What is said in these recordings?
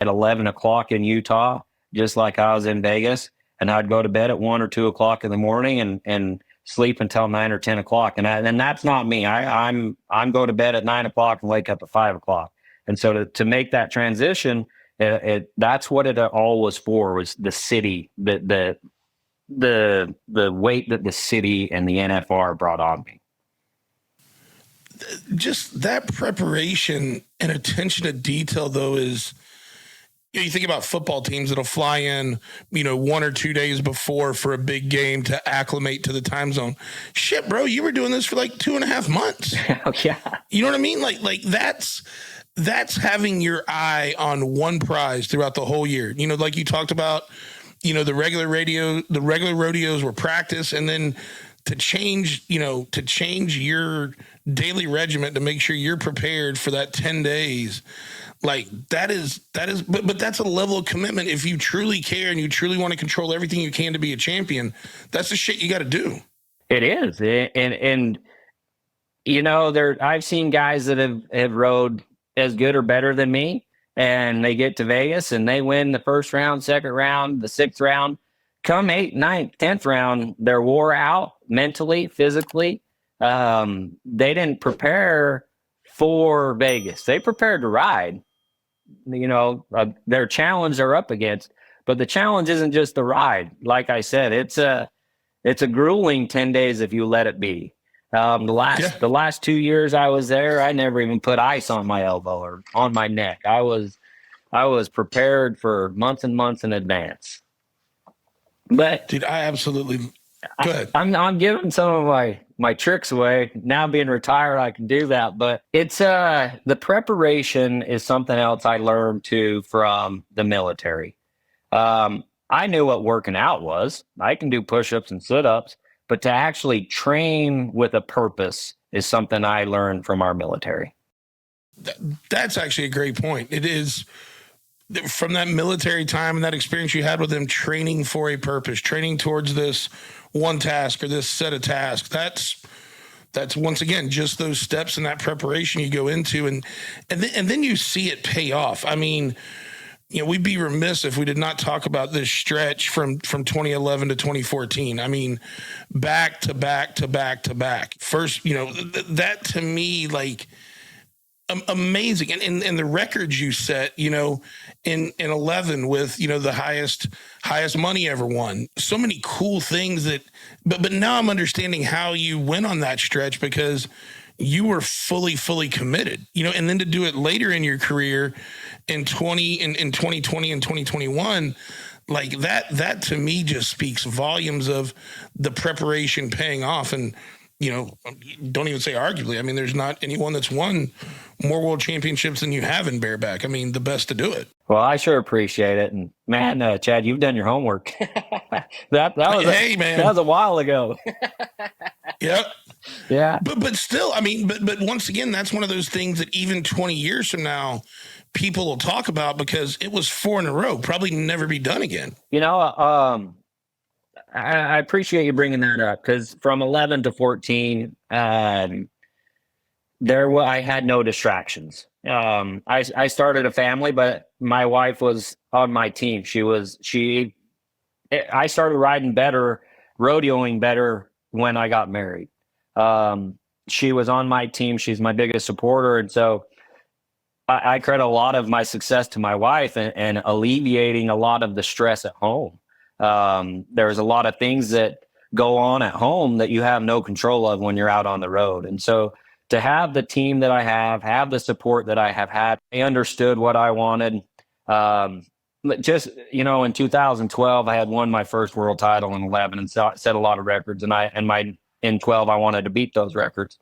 at 11 o'clock in Utah, just like I was in Vegas. And I'd go to bed at 1 or 2 o'clock in the morning and sleep until 9 or 10 o'clock. And that's not me. I'm go to bed at 9 o'clock and wake up at 5 o'clock. And so to make that transition, that's what it all was for, was the city, the weight that the city and the NFR brought on me. Just that preparation and attention to detail, though, is, you think about football teams that'll fly in, 1 or 2 days before for a big game to acclimate to the time zone. Shit, bro, you were doing this for like 2.5 months. Oh, yeah. You know what I mean? Like that's having your eye on one prize throughout the whole year. Like you talked about, the regular rodeos were practice, and then to change your daily regiment to make sure you're prepared for that 10 days. Like that is, but that's a level of commitment. If you truly care and you truly want to control everything you can to be a champion, that's the shit you got to do. It is. And I've seen guys that have rode as good or better than me, and they get to Vegas and they win the first round, second round, the sixth round. Come 8th, 9th, 10th round, they're wore out mentally, physically. They didn't prepare for Vegas. They prepared to ride. Their challenge they're up against, but the challenge isn't just the ride. Like I said, it's a grueling 10 days if you let it be. The last 2 years I was there, I never even put ice on my elbow or on my neck. I was prepared for months and months in advance. But dude, I absolutely go ahead. I'm giving some of my tricks away. Now being retired, I can do that. But it's the preparation is something else I learned too from the military. I knew what working out was. I can do push-ups and sit-ups, but to actually train with a purpose is something I learned from our military. That's actually a great point. It is from that military time and that experience you had with them, training for a purpose, training towards this one task or this set of tasks. That's once again just those steps in that preparation you go into, and then you see it pay off. I mean, we'd be remiss if we did not talk about this stretch from 2011 to 2014. I mean, back to back to back to back. First, that to me, like, amazing. And the records you set, in 11 with, the highest money ever won. So many cool things but now I'm understanding how you went on that stretch, because you were fully committed, and then to do it later in your career in 2020 and 2021, like that to me just speaks volumes of the preparation paying off. And, don't even say arguably. I mean, there's not anyone that's won more world championships than you have in bareback. I mean, the best to do it. Well, I sure appreciate it. And man, Chad, you've done your homework. that was a while ago. Yep. Yeah. But still, I mean, but once again, that's one of those things that even 20 years from now, people will talk about, because it was 4 in a row, probably never be done again. I appreciate you bringing that up, because from 11 to 14, I had no distractions. I started a family, but my wife was on my team. I started riding better, rodeoing better when I got married. She was on my team. She's my biggest supporter. And so I credit a lot of my success to my wife and alleviating a lot of the stress at home. There's a lot of things that go on at home that you have no control of when you're out on the road. And so to have the team that I have the support that I have had, they understood what I wanted. In 2012, I had won my first world title in 11 and set a lot of records. In 12, I wanted to beat those records.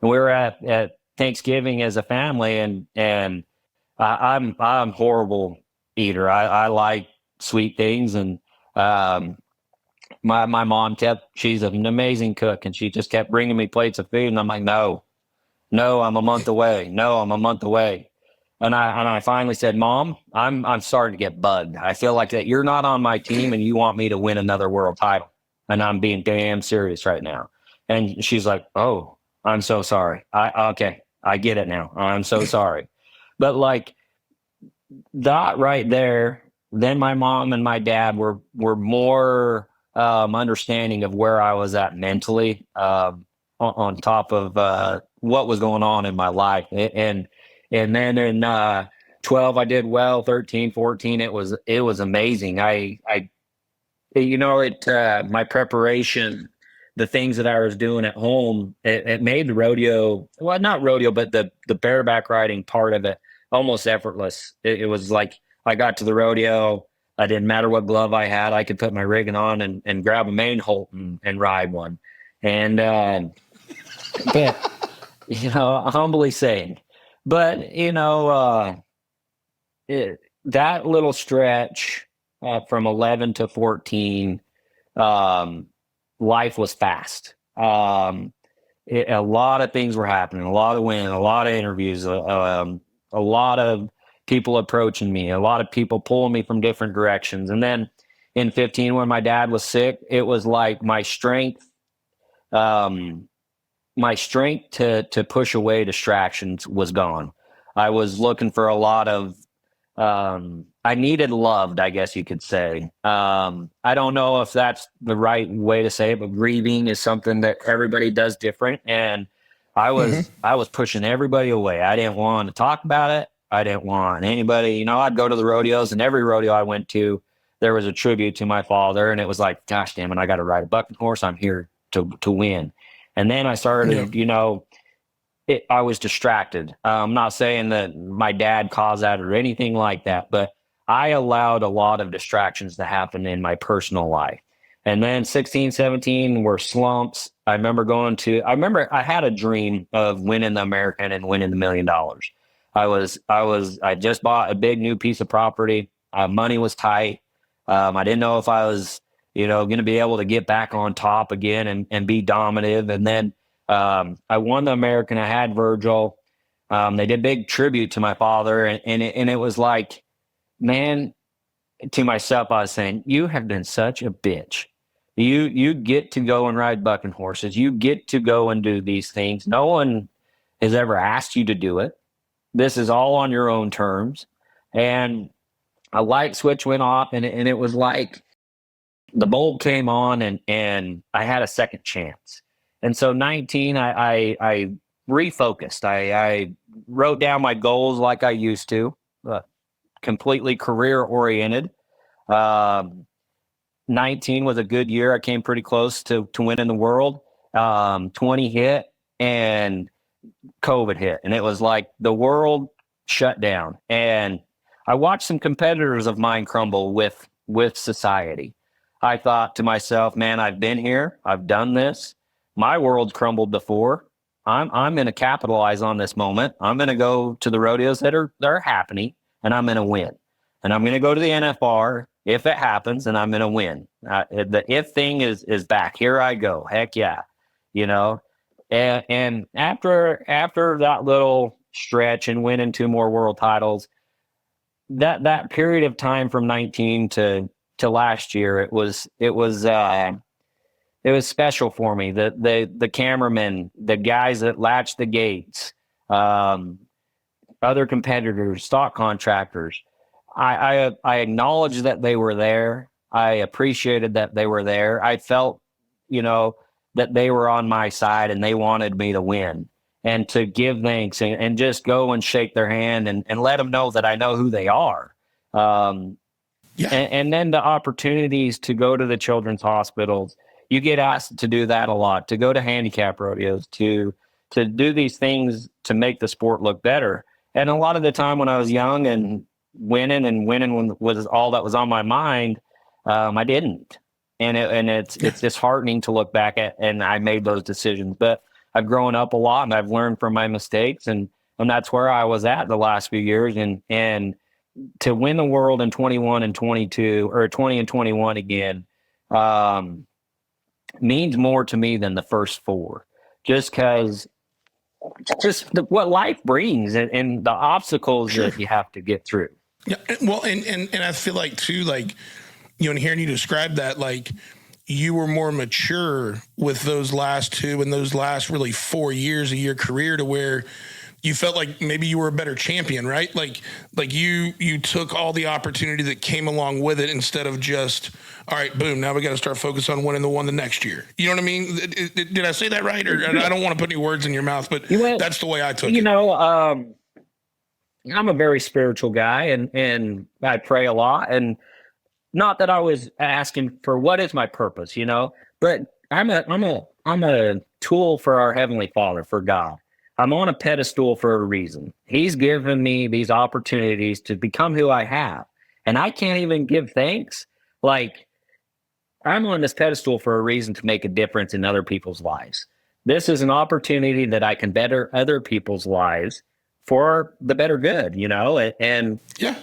And we were at Thanksgiving as a family, and I'm a horrible eater. I like sweet things, and my mom she's an amazing cook, and she just kept bringing me plates of food, and I'm like, no, I'm a month away. No, I'm a month away. And I finally said, Mom, I'm starting to get bugged. I feel like that you're not on my team and you want me to win another world title. And I'm being damn serious right now. And she's like, oh, I'm so sorry. Okay, I get it now. I'm so sorry. But like, that right there, then my mom and my dad were more understanding of where I was at mentally, on top of what was going on in my life. And then in 12 I did well. 13, 14, it was amazing. I you know, it my preparation, the things that I was doing at home, it made the rodeo, well, not rodeo, but the bareback riding part of it almost effortless. It was like I got to the rodeo. I didn't matter what glove I had. I could put my rigging on and grab a main holt and ride one. And but humbly saying, but that little stretch from 11 to 14, um, life was fast. A lot of things were happening, a lot of winning, a lot of interviews, a lot of people approaching me, a lot of people pulling me from different directions. And then in 15, when my dad was sick, it was like um, my strength to push away distractions was gone. I was looking for a lot of I needed loved, I guess you could say. I don't know if that's the right way to say it, but grieving is something that everybody does different. And I Mm-hmm. was I was pushing everybody away. I didn't want to talk about it. I didn't want anybody, I'd go to the rodeos, and every rodeo I went to, there was a tribute to my father, and it was like, gosh damn it, I got to ride a bucking horse. I'm here to win. And then I Yeah. started, I was distracted. I'm not saying that my dad caused that or anything like that, but I allowed a lot of distractions to happen in my personal life. And then 16, 17 were slumps. I remember I had a dream of winning the American and winning the $1 million. I just bought a big new piece of property. Money was tight. I didn't know if I was, going to be able to get back on top again and be dominative. And then I won the American. I had Virgil. They did big tribute to my father, and it was like, man, to myself, I was saying, you have been such a bitch. You get to go and ride bucking horses. You get to go and do these things. No one has ever asked you to do it. This is all on your own terms. And a light switch went off, and it was like the bulb came on, and I had a second chance. And so 19, I refocused. I wrote down my goals like I used to, completely career oriented. Um, 19 was a good year. I came pretty close to winning the world. 20 hit, and COVID hit, and it was like the world shut down. And I watched some competitors of mine crumble with society. I thought to myself, man, I've been here, I've done this. My world's crumbled before. I'm going to capitalize on this moment. I'm going to go to the rodeos that are happening, and I'm going to win. And I'm going to go to the NFR if it happens, and I'm going to win. The if thing is back. Here I go. Heck yeah, you know. And after that little stretch and winning two more world titles, that period of time from 19 to last year, it was special for me. The cameramen, the guys that latched the gates, um, other competitors, stock contractors. I acknowledged that they were there. I appreciated that they were there. I felt, you know, that they were on my side and they wanted me to win, and to give thanks and just go and shake their hand and let them know that I know who they are. Um, Yeah. and then the opportunities to go to the children's hospitals. You get asked to do that a lot, to go to handicap rodeos, to do these things to make the sport look better. And a lot of the time when I was young and winning was all that was on my mind, I didn't. And it's disheartening to look back at, and I made those decisions. But I've grown up a lot, and I've learned from my mistakes, and that's where I was at the last few years. And to win the world in 21 and 22, or 20 and 21 again, um, means more to me than the first four, just because what life brings, and the obstacles Sure. that you have to get through. Yeah. Well, and I feel like too, like, and hearing you describe that, like, you were more mature with those last two and those last really 4 years of your career, to where you felt like maybe you were a better champion, right? Like you took all the opportunity that came along with it instead of just, all right, boom, now we got to start focus on winning the one the next year. You know what I mean? Did I say that right? Or I don't want to put any words in your mouth, but that's the way I took it. I'm a very spiritual guy, and I pray a lot, and not that I was asking for what is my purpose, but I'm a tool for our Heavenly Father, for God. I'm on a pedestal for a reason. He's given me these opportunities to become who I have, and I can't even give thanks. Like, I'm on this pedestal for a reason, to make a difference in other people's lives. This is an opportunity that I can better other people's lives for the better good, and Yeah.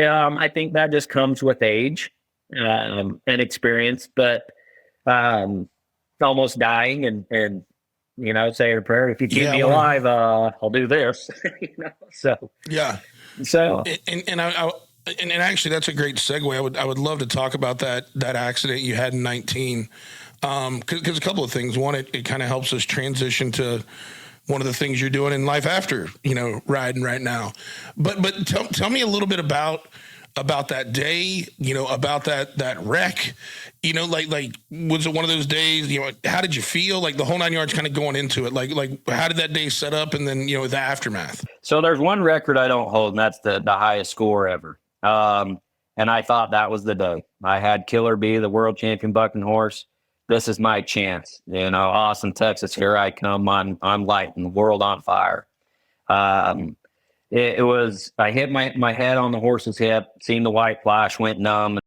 I think that just comes with age and experience, but almost dying and saying a prayer, if you keep me alive, I'll do this. So yeah. So and actually, that's a great segue. I would love to talk about that accident you had in 19, because a couple of things. One, it kind of helps us transition to one of the things you're doing in life after riding right now. But tell me a little bit about that day, about that wreck, like was it one of those days, how did you feel, like the whole 9 yards, kind of going into it, like how did that day set up, and then the aftermath? So there's one record I don't hold, and that's the highest score ever. And I thought that was the day. I had Killer B, the world champion bucking horse. This is my chance. Austin, Texas, here I come. I'm lighting the world on fire. It was, I hit my head on the horse's hip, seen the white flash, went numb.